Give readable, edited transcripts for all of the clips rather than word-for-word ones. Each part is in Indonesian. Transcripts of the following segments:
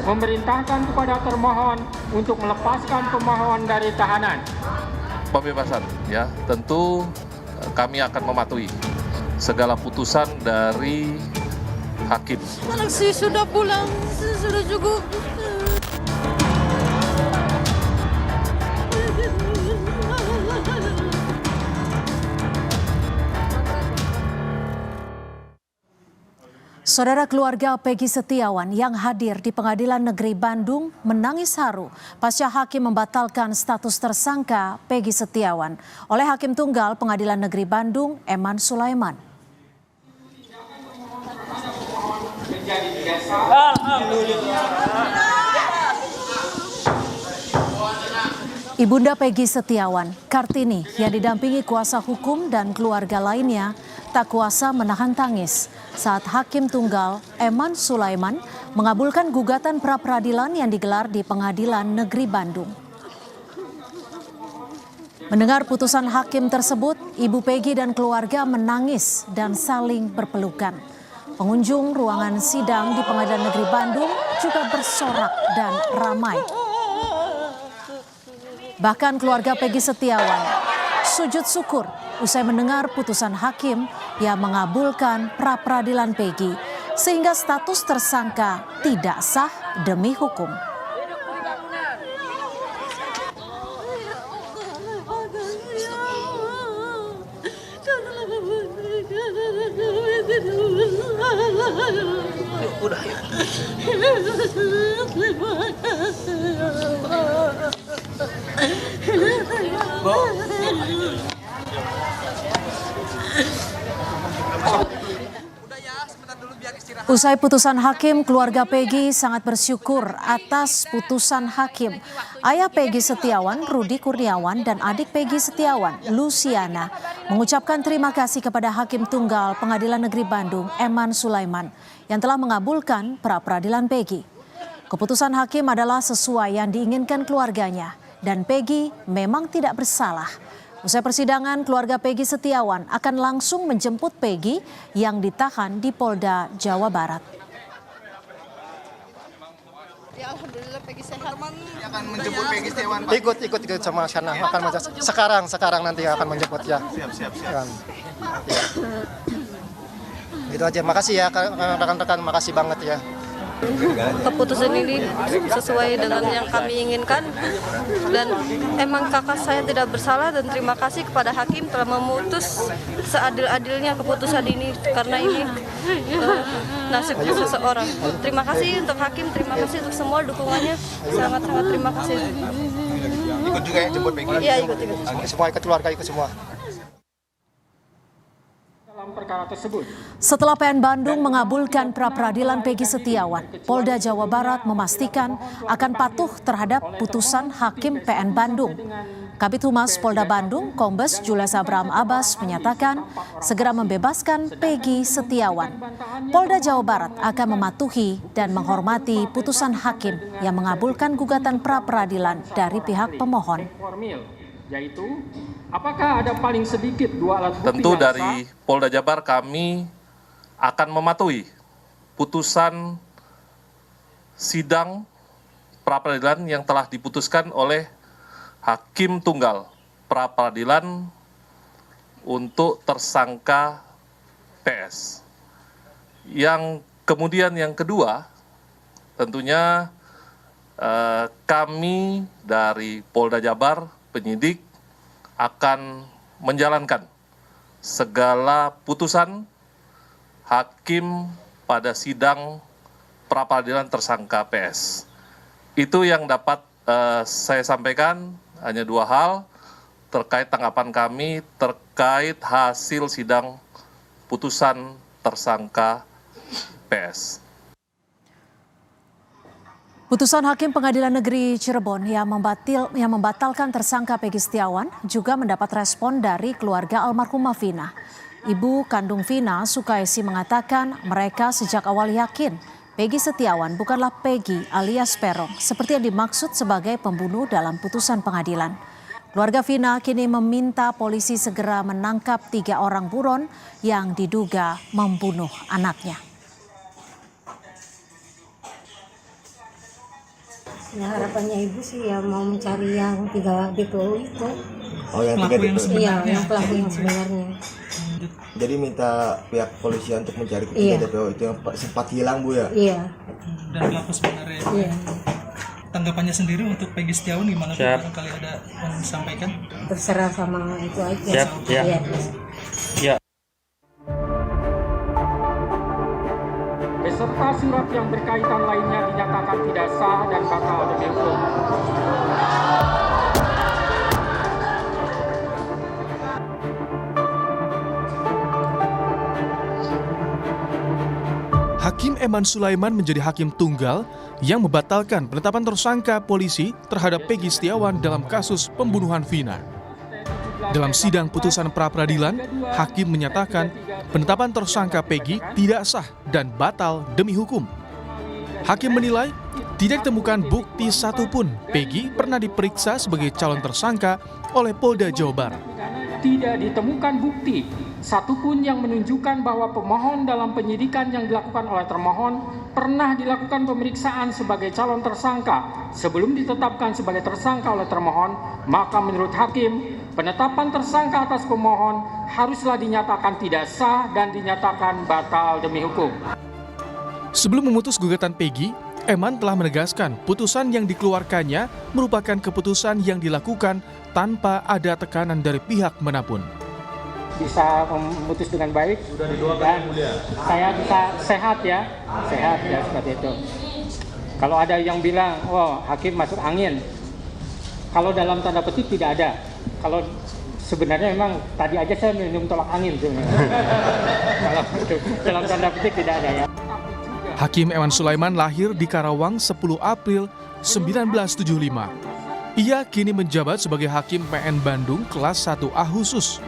memerintahkan kepada termohon untuk melepaskan pemohon dari tahanan. Pembebasan, ya, tentu kami akan mematuhi segala putusan dari hakim. Anak saya sudah pulang, sudah cukup. Saudara keluarga Peggy Setiawan yang hadir di Pengadilan Negeri Bandung menangis haru pasca hakim membatalkan status tersangka Peggy Setiawan oleh Hakim Tunggal Pengadilan Negeri Bandung, Eman Sulaiman. Ibunda Peggy Setiawan, Kartini, yang didampingi kuasa hukum dan keluarga lainnya, tak kuasa menahan tangis saat Hakim Tunggal Eman Sulaiman mengabulkan gugatan pra-peradilan yang digelar di Pengadilan Negeri Bandung. Mendengar putusan hakim tersebut, Ibu Peggy dan keluarga menangis dan saling berpelukan. Pengunjung ruangan sidang di Pengadilan Negeri Bandung juga bersorak dan ramai. Bahkan keluarga Peggy Setiawan sujud syukur usai mendengar putusan hakim yang mengabulkan pra-peradilan Peggy sehingga status tersangka tidak sah demi hukum. Usai putusan hakim, keluarga Peggy sangat bersyukur atas putusan hakim. Ayah Peggy Setiawan, Rudi Kurniawan, dan adik Peggy Setiawan, Luciana, mengucapkan terima kasih kepada Hakim Tunggal Pengadilan Negeri Bandung, Eman Sulaiman, yang telah mengabulkan pra-peradilan Peggy. Keputusan hakim adalah sesuai yang diinginkan keluarganya, dan Peggy memang tidak bersalah. Usai persidangan, keluarga Peggy Setiawan akan langsung menjemput Peggy yang ditahan di Polda Jawa Barat. Ya, alhamdulillah Peggy sehat. Akan menjemput Peggy Setiawan. Ikut sama sana akan sekarang nanti akan menjemput ya. Siap. Ya. Itu aja. Makasih ya rekan-rekan, makasih banget ya. Keputusan ini sesuai dengan yang kami inginkan dan emang kakak saya tidak bersalah, dan terima kasih kepada hakim telah memutus seadil-adilnya keputusan ini karena ini nasib seseorang. Terima kasih untuk hakim, terima kasih untuk semua dukungannya, sangat-sangat terima kasih. Ikut juga ya jemput Peggy? Iya, ikut. Semua ikut keluarga, ikut semua. Perkara tersebut. Setelah PN Bandung mengabulkan pra-peradilan Peggy Setiawan, Polda Jawa Barat memastikan akan patuh terhadap putusan hakim PN Bandung. Kabid Humas Polda Bandung, Kombes Jules Abraham Abbas, menyatakan segera membebaskan Peggy Setiawan. Polda Jawa Barat akan mematuhi dan menghormati putusan hakim yang mengabulkan gugatan pra-peradilan dari pihak pemohon. Yaitu, apakah ada paling sedikit 2 alat bukti Tentu yang dari sah? Polda Jabar kami akan mematuhi putusan sidang pra-peradilan yang telah diputuskan oleh Hakim Tunggal pra-peradilan untuk tersangka PS. Yang kemudian yang kedua, tentunya kami dari Polda Jabar, penyidik, akan menjalankan segala putusan hakim pada sidang pra-peradilan tersangka PS. Itu yang dapat saya sampaikan, hanya 2 hal terkait tanggapan kami terkait hasil sidang putusan tersangka PS. Putusan Hakim Pengadilan Negeri Cirebon yang membatalkan tersangka Peggy Setiawan juga mendapat respon dari keluarga almarhumah Vina. Ibu kandung Vina, Sukaisi, mengatakan mereka sejak awal yakin Peggy Setiawan bukanlah Peggy alias Peron seperti yang dimaksud sebagai pembunuh dalam putusan pengadilan. Keluarga Vina kini meminta polisi segera menangkap 3 orang buron yang diduga membunuh anaknya. Ya harapannya ibu sih ya mau mencari yang 3 DPO itu. Oh, yang 3 DPO. Iya, yang pelaku yang sebenarnya. Jadi minta pihak polisian untuk mencari Iya. 3 DPO itu yang sempat hilang, Bu ya? Iya. Dan pelaku sebenarnya. Iya. Tanggapannya sendiri untuk Peggy Setiawan gimana? Barangkali ada yang disampaikan? Terserah sama itu aja. Siap, ya. Iya. Ya. Beserta surat yang berkaitan lainnya dinyatakan tidak sah dan batal demi hukum. Hakim Eman Sulaiman menjadi hakim tunggal yang membatalkan penetapan tersangka polisi terhadap Peggy Setiawan dalam kasus pembunuhan Vina. Dalam sidang putusan pra-peradilan, hakim menyatakan penetapan tersangka Peggy tidak sah dan batal demi hukum. Hakim menilai tidak ditemukan bukti satupun Peggy pernah diperiksa sebagai calon tersangka oleh Polda Jawa Barat. Tidak ditemukan bukti satupun yang menunjukkan bahwa pemohon dalam penyidikan yang dilakukan oleh termohon pernah dilakukan pemeriksaan sebagai calon tersangka sebelum ditetapkan sebagai tersangka oleh termohon, maka menurut hakim, penetapan tersangka atas pemohon haruslah dinyatakan tidak sah dan dinyatakan batal demi hukum. Sebelum memutus gugatan Peggy, Eman telah menegaskan putusan yang dikeluarkannya merupakan keputusan yang dilakukan tanpa ada tekanan dari pihak manapun. Bisa memutus dengan baik dan saya bisa sehat ya seperti itu. Kalau ada yang bilang, oh hakim masuk angin, kalau dalam tanda petik tidak ada. Kalau sebenarnya memang tadi aja saya minum tolak angin sebenarnya. Kalau itu dalam tanda petik tidak ada ya. Hakim Eman Sulaiman lahir di Karawang 10 April 1975. Ia kini menjabat sebagai Hakim PN Bandung kelas 1A khusus.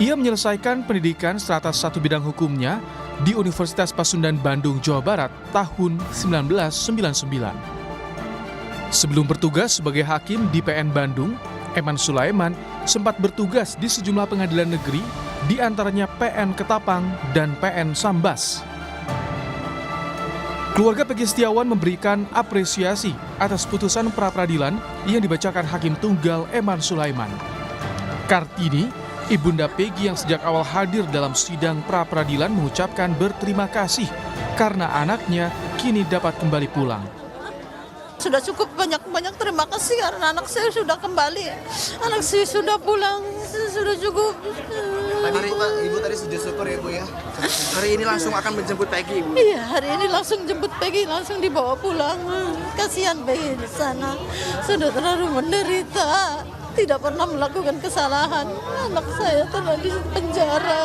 Ia menyelesaikan pendidikan strata 1 bidang hukumnya di Universitas Pasundan Bandung, Jawa Barat tahun 1999. Sebelum bertugas sebagai hakim di PN Bandung, Eman Sulaiman sempat bertugas di sejumlah pengadilan negeri, di antaranya PN Ketapang dan PN Sambas. Keluarga Peggy Setiawan memberikan apresiasi atas putusan pra-peradilan yang dibacakan Hakim Tunggal Eman Sulaiman. Kartini, ibunda Peggy yang sejak awal hadir dalam sidang pra-peradilan mengucapkan berterima kasih karena anaknya kini dapat kembali pulang. Sudah cukup banyak terima kasih karena anak saya sudah kembali. Anak saya sudah pulang, sudah cukup. Tadi Ibu tadi sujud syukur ya, Bu ya. Hari ini langsung akan menjemput Peggy, Ibu. Iya, hari ini langsung jemput Peggy, langsung dibawa pulang. Kasihan Peggy di sana, sudah terlalu menderita, tidak pernah melakukan kesalahan. Anak saya telah di penjara.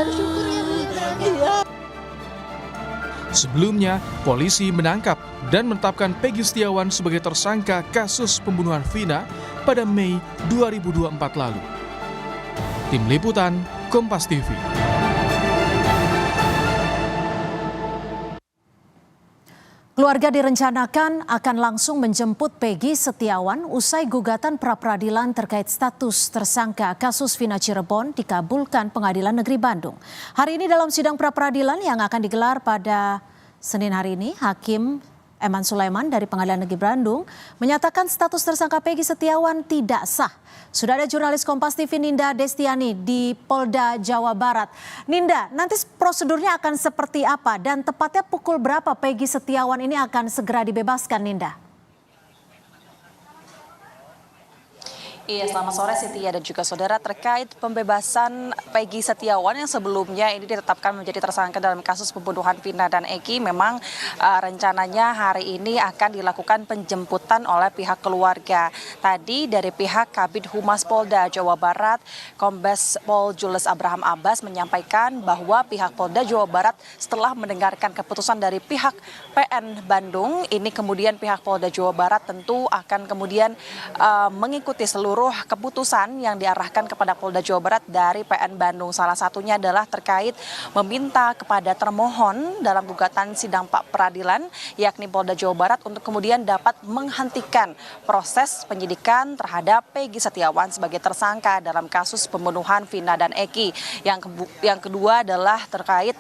Bersyukur ya, Bu. Iya. Sebelumnya, polisi menangkap dan menetapkan Peggy Setiawan sebagai tersangka kasus pembunuhan Vina pada Mei 2024 lalu. Tim Liputan, Kompas TV. Keluarga direncanakan akan langsung menjemput Peggy Setiawan usai gugatan pra-peradilan terkait status tersangka kasus Vina Cirebon dikabulkan Pengadilan Negeri Bandung. Hari ini dalam sidang pra-peradilan yang akan digelar pada Senin hari ini, Hakim Eman Sulaiman dari Pengadilan Negeri Bandung menyatakan status tersangka Peggy Setiawan tidak sah. Sudah ada jurnalis Kompas TV Ninda Destiani di Polda Jawa Barat. Ninda, nanti prosedurnya akan seperti apa dan tepatnya pukul berapa Peggy Setiawan ini akan segera dibebaskan, Ninda? Iya, selamat sore Sintia dan juga saudara. Terkait pembebasan Peggy Setiawan yang sebelumnya ini ditetapkan menjadi tersangka dalam kasus pembunuhan Vina dan Eki, memang rencananya hari ini akan dilakukan penjemputan oleh pihak keluarga. Tadi dari pihak Kabid Humas Polda Jawa Barat, Kombes Pol Jules Abraham Abbas menyampaikan bahwa pihak Polda Jawa Barat setelah mendengarkan keputusan dari pihak PN Bandung, ini kemudian pihak Polda Jawa Barat tentu akan kemudian mengikuti seluruh seluruh keputusan yang diarahkan kepada Polda Jawa Barat dari PN Bandung. Salah satunya adalah terkait meminta kepada termohon dalam gugatan sidang peradilan, yakni Polda Jawa Barat, untuk kemudian dapat menghentikan proses penyidikan terhadap Peggy Setiawan sebagai tersangka dalam kasus pembunuhan Vina dan Eki. Yang kedua adalah terkait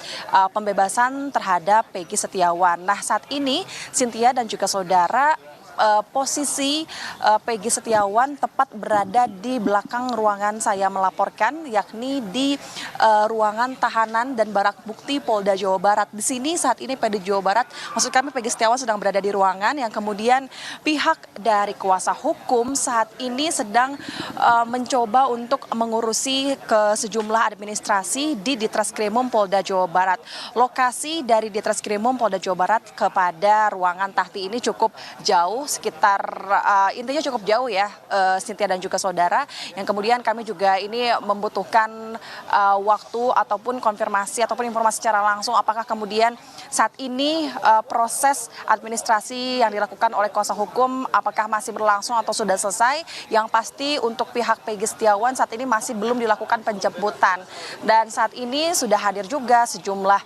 pembebasan terhadap Peggy Setiawan. Nah, saat ini Cynthia dan juga saudara, posisi Peggy Setiawan tepat berada di belakang ruangan saya melaporkan, yakni di ruangan tahanan dan barang bukti Polda Jawa Barat. Di sini saat ini Polda Jawa Barat, maksud kami Peggy Setiawan sedang berada di ruangan yang kemudian pihak dari kuasa hukum saat ini sedang mencoba untuk mengurusi ke sejumlah administrasi di Ditreskrimum Polda Jawa Barat. Lokasi dari Ditreskrimum Polda Jawa Barat kepada ruangan Tahti ini cukup jauh, sekitar intinya cukup jauh ya, Cynthia dan juga saudara, yang kemudian kami juga ini membutuhkan waktu ataupun konfirmasi ataupun informasi secara langsung apakah kemudian saat ini proses administrasi yang dilakukan oleh kuasa hukum apakah masih berlangsung atau sudah selesai. Yang pasti untuk pihak Peggy Setiawan saat ini masih belum dilakukan penjemputan, dan saat ini sudah hadir juga sejumlah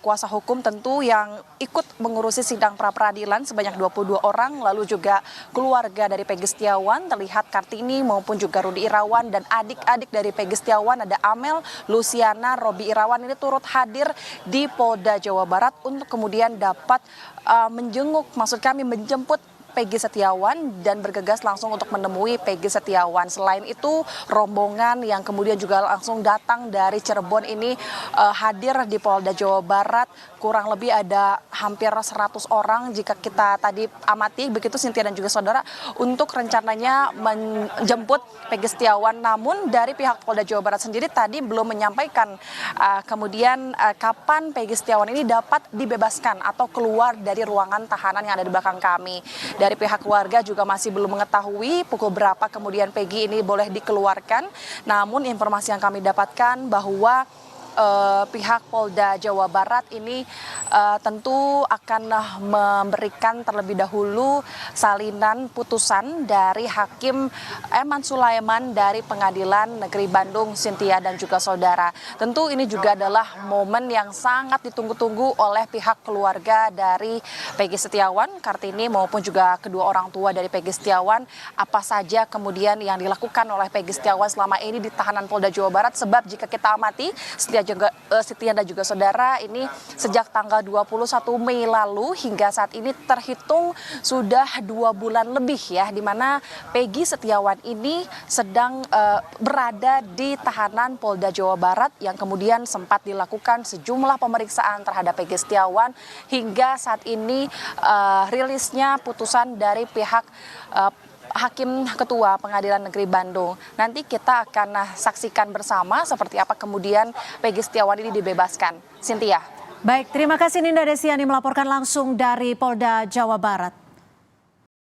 kuasa hukum tentu yang ikut mengurusi sidang pra-peradilan sebanyak 22 orang. Lalu juga keluarga dari Peggy Setiawan, terlihat Kartini maupun juga Rudi Irawan, dan adik-adik dari Peggy Setiawan ada Amel, Luciana, Robi Irawan ini turut hadir di Polda Jawa Barat untuk kemudian dapat menjenguk, maksud kami menjemput Peggy Setiawan dan bergegas langsung untuk menemui Peggy Setiawan. Selain itu, rombongan yang kemudian juga langsung datang dari Cirebon ini hadir di Polda Jawa Barat. Kurang lebih ada hampir 100 orang jika kita tadi amati, begitu Cynthia dan juga saudara, untuk rencananya menjemput Peggy Setiawan. Namun dari pihak Polda Jawa Barat sendiri tadi belum menyampaikan kemudian kapan Peggy Setiawan ini dapat dibebaskan atau keluar dari ruangan tahanan yang ada di belakang kami. Dari pihak keluarga juga masih belum mengetahui pukul berapa kemudian Peggy ini boleh dikeluarkan. Namun informasi yang kami dapatkan bahwa pihak Polda Jawa Barat ini tentu akan memberikan terlebih dahulu salinan putusan dari Hakim Eman Sulaiman dari Pengadilan Negeri Bandung, Cynthia dan juga saudara. Tentu ini juga adalah momen yang sangat ditunggu-tunggu oleh pihak keluarga dari Peggy Setiawan, Kartini maupun juga kedua orang tua dari Peggy Setiawan. Apa saja kemudian yang dilakukan oleh Peggy Setiawan selama ini di tahanan Polda Jawa Barat, sebab jika kita amati Cynthia dan juga saudara, ini sejak tanggal 21 Mei lalu hingga saat ini terhitung sudah 2 bulan lebih ya, di mana Peggy Setiawan ini sedang berada di tahanan Polda Jawa Barat yang kemudian sempat dilakukan sejumlah pemeriksaan terhadap Peggy Setiawan hingga saat ini rilisnya putusan dari pihak Hakim Ketua Pengadilan Negeri Bandung. Nanti kita akan saksikan bersama seperti apa kemudian Peggy Setiawan ini dibebaskan. Cynthia. Baik, terima kasih Ninda Desiani melaporkan langsung dari Polda Jawa Barat.